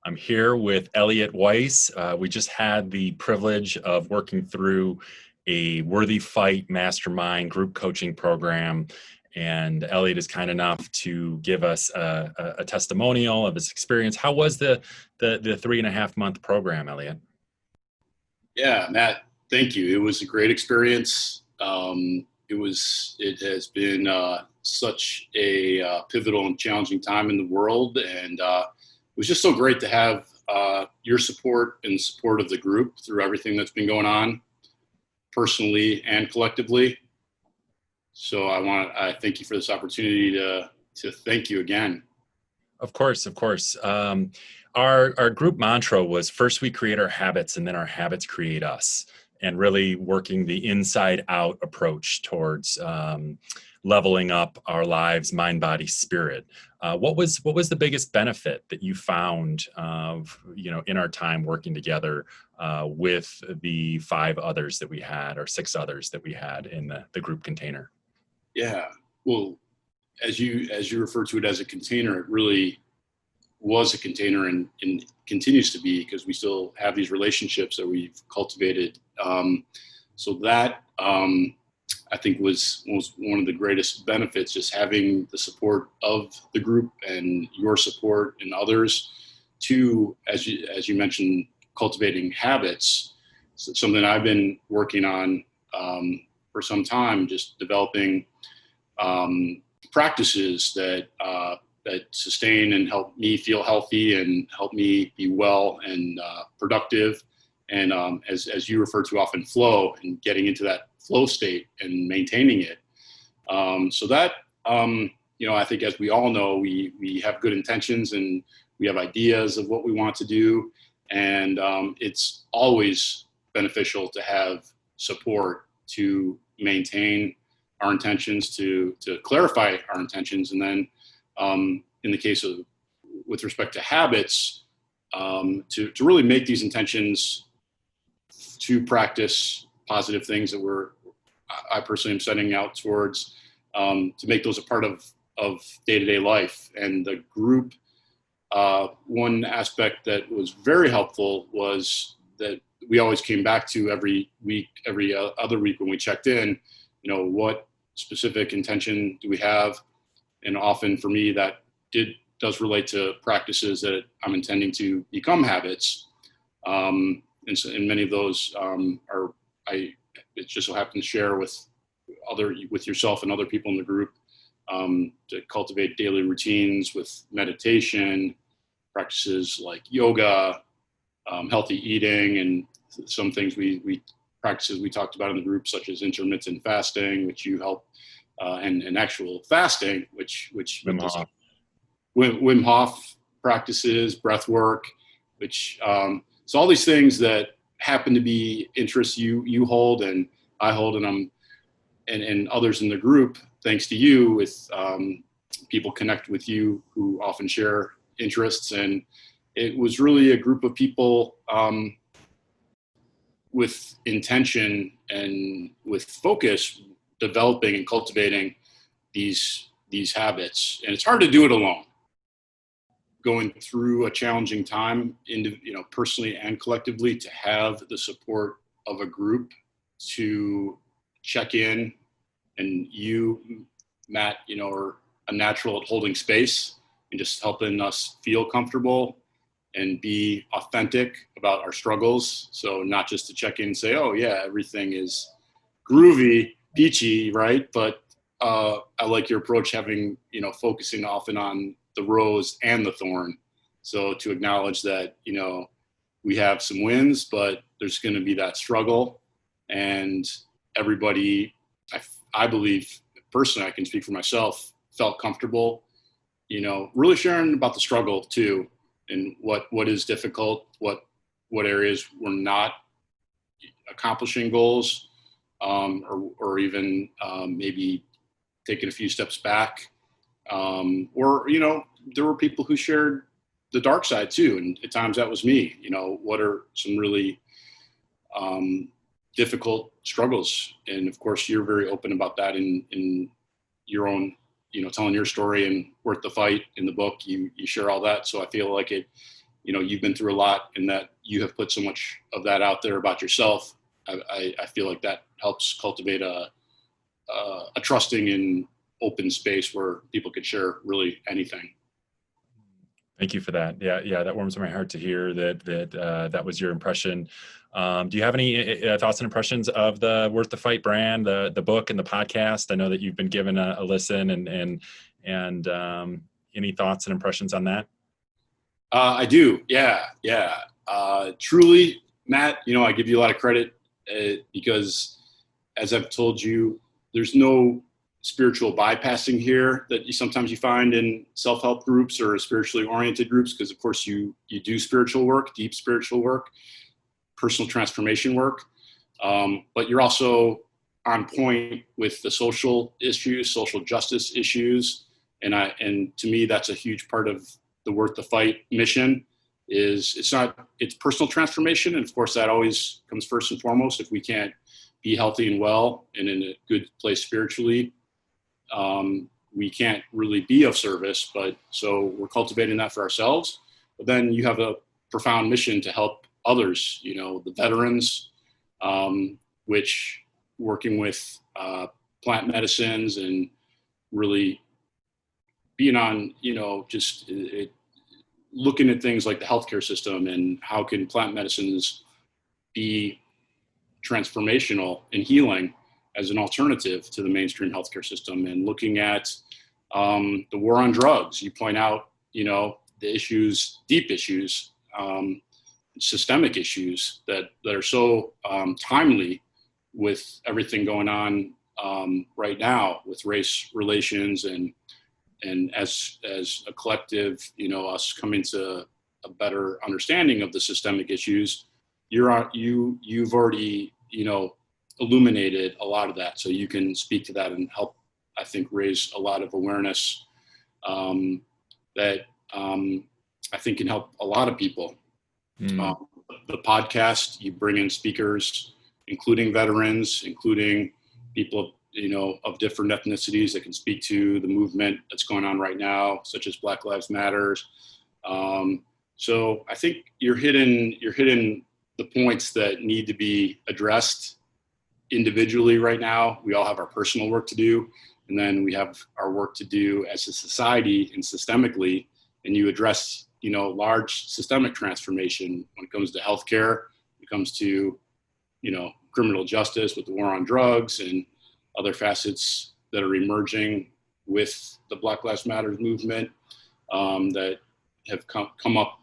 I'm here with Elliot Weiss. We just had the privilege of working through a Worthy Fight Mastermind group coaching program. And Elliot is kind enough to give us a testimonial of his experience. How was the 3.5 month program, Elliot? Yeah, Matt, thank you. It was a great experience. It has been such a pivotal and challenging time in the world, and it was just so great to have your support and support of the group through everything that's been going on, personally and collectively. So I thank you for this opportunity to thank you again. Of course, of course. Our group mantra was first we create our habits and then our habits create us, and really working the inside out approach towards leveling up our lives, mind, body, spirit. What was the biggest benefit that you found in our time working together with the 5 others that we had, or 6 others that we had in the group container? Yeah, well, as you refer to it as a container, it really was a container and continues to be, because we still have these relationships that we've cultivated. So that I think was one of the greatest benefits, just having the support of the group and your support and others to, as you mentioned, cultivating habits. So something I've been working on for some time, just developing practices that sustain and help me feel healthy and help me be well and productive. And as you refer to often, flow, and getting into that flow state and maintaining it. So that, I think, as we all know, we have good intentions and we have ideas of what we want to do. And it's always beneficial to have support to maintain our intentions, to clarify our intentions. And then in the case of, with respect to habits, to really make these intentions to practice positive things that I personally am setting out towards, to make those a part of day-to-day life. And the group, one aspect that was very helpful was that we always came back to every other week when we checked in, what specific intention do we have? And often for me, that does relate to practices that I'm intending to become habits. And many of those it just so happen to share with yourself and other people in the group, to cultivate daily routines with meditation, practices like yoga, healthy eating, and some things practices we talked about in the group, such as intermittent fasting, which you help, and actual fasting, which Wim Hof practices, breath work, which so all these things that happen to be interests you hold and I hold, and others in the group, thanks to you, with people connect with you who often share interests. And it was really a group of people with intention and with focus, developing and cultivating these habits. And it's hard to do it alone. Going through a challenging time, personally and collectively, to have the support of a group to check in, and you, Matt, are a natural at holding space and just helping us feel comfortable and be authentic about our struggles. So not just to check in and say, oh yeah, everything is groovy, peachy, right? But I like your approach, having, focusing often on the rose and the thorn. So to acknowledge that, we have some wins, but there's going to be that struggle. And everybody, I believe, personally, I can speak for myself, felt comfortable, really sharing about the struggle too, and what is difficult, what areas we're not accomplishing goals, or even maybe taking a few steps back. Or, there were people who shared the dark side too. And at times that was me. What are some really difficult struggles? And of course, you're very open about that in your own, telling your story, and Worth the Fight in the book, you share all that. So I feel like it, you've been through a lot and that you have put so much of that out there about yourself. I feel like that helps cultivate a trusting and open space where people could share really anything. Thank you for that. Yeah, that warms my heart to hear that was your impression. Do you have any thoughts and impressions of the Worth the Fight brand, the book and the podcast? I know that you've been given a listen, and any thoughts and impressions on that? I do. Yeah. Truly, Matt, I give you a lot of credit because, as I've told you, there's no spiritual bypassing here that sometimes you find in self-help groups or spiritually oriented groups, because of course you do spiritual work, deep spiritual work, personal transformation work, but you're also on point with the social issues, social justice issues, and to me that's a huge part of the Worth the Fight mission. It's personal transformation, and of course that always comes first and foremost. If we can't be healthy and well and in a good place spiritually, we can't really be of service. But so we're cultivating that for ourselves. But then you have a profound mission to help others, the veterans, which working with plant medicines and really being on, looking at things like the healthcare system and how can plant medicines be transformational and healing as an alternative to the mainstream healthcare system, and looking at the war on drugs. You point out, the issues, deep issues, systemic issues that are so timely with everything going on right now with race relations, and as a collective, us coming to a better understanding of the systemic issues. You've already, illuminated a lot of that, so you can speak to that and help, I think, raise a lot of awareness that I think can help a lot of people. The podcast, you bring in speakers, including veterans, including people, of different ethnicities that can speak to the movement that's going on right now, such as Black Lives Matters. So I think you're hitting the points that need to be addressed individually right now. We all have our personal work to do, and then we have our work to do as a society and systemically. And you address, large systemic transformation when it comes to healthcare, when it comes to, criminal justice with the war on drugs and other facets that are emerging with the Black Lives Matter movement that have come up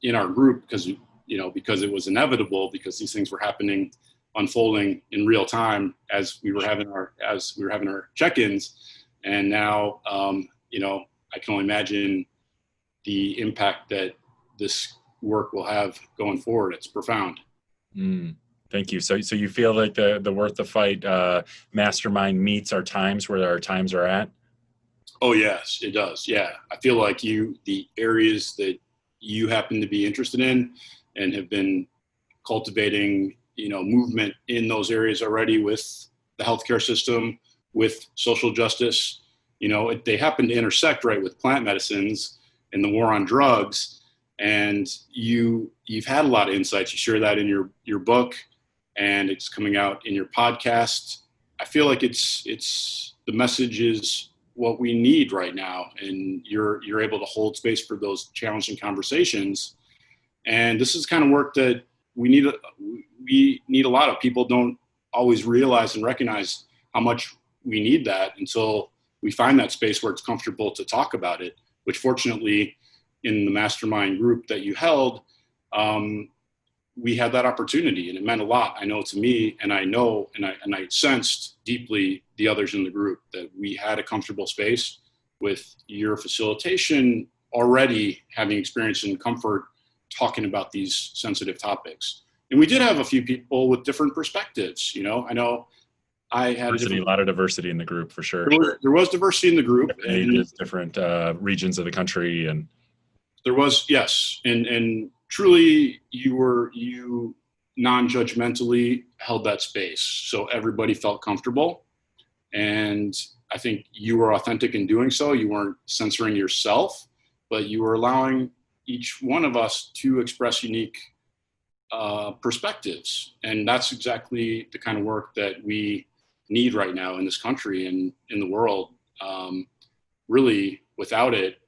in our group because it was inevitable, because these things were unfolding in real time as we were having our check-ins. And now, I can only imagine the impact that this work will have going forward. It's profound. Thank you. So you feel like the Worth the Fight mastermind meets our times where our times are at? Oh yes, it does. Yeah. I feel like the areas that you happen to be interested in and have been cultivating, movement in those areas already with the healthcare system, with social justice, they happen to intersect right with plant medicines and the war on drugs. And you've had a lot of insights. You share that in your book, and it's coming out in your podcast. I feel like it's the message is what we need right now, and you're able to hold space for those challenging conversations. And this is kind of work that we need a lot of. People don't always realize and recognize how much we need that until we find that space where it's comfortable to talk about it, which fortunately in the mastermind group that you held, we had that opportunity, and it meant a lot. I know to me, and I sensed deeply the others in the group that we had a comfortable space with your facilitation already having experience and comfort talking about these sensitive topics. And we did have a few people with different perspectives. I know I had a lot of diversity in the group for sure. There was diversity in the group, different regions of the country, and there was, yes, and truly, you non-judgmentally held that space, so everybody felt comfortable, and I think you were authentic in doing so. You weren't censoring yourself, but you were allowing each one of us to express unique perspectives. And that's exactly the kind of work that we need right now in this country and in the world. Really, without it,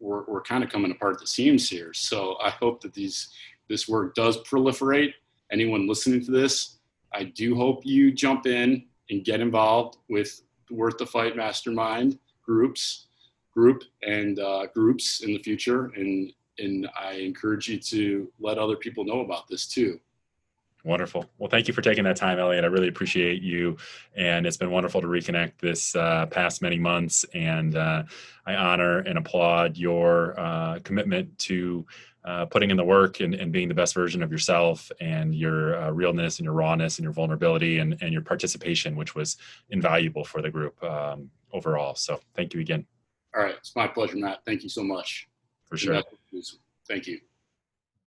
we're kind of coming apart at the seams here. So I hope that this work does proliferate. Anyone listening to this, I do hope you jump in and get involved with the Worthy Fight Mastermind groups in the future. And I encourage you to let other people know about this too. Wonderful. Well, thank you for taking that time, Elliot. I really appreciate you. And it's been wonderful to reconnect this past many months. And I honor and applaud your commitment to putting in the work and being the best version of yourself, and your realness and your rawness and your vulnerability and your participation, which was invaluable for the group overall. So thank you again. All right. It's my pleasure, Matt. Thank you so much. For sure. Thank you.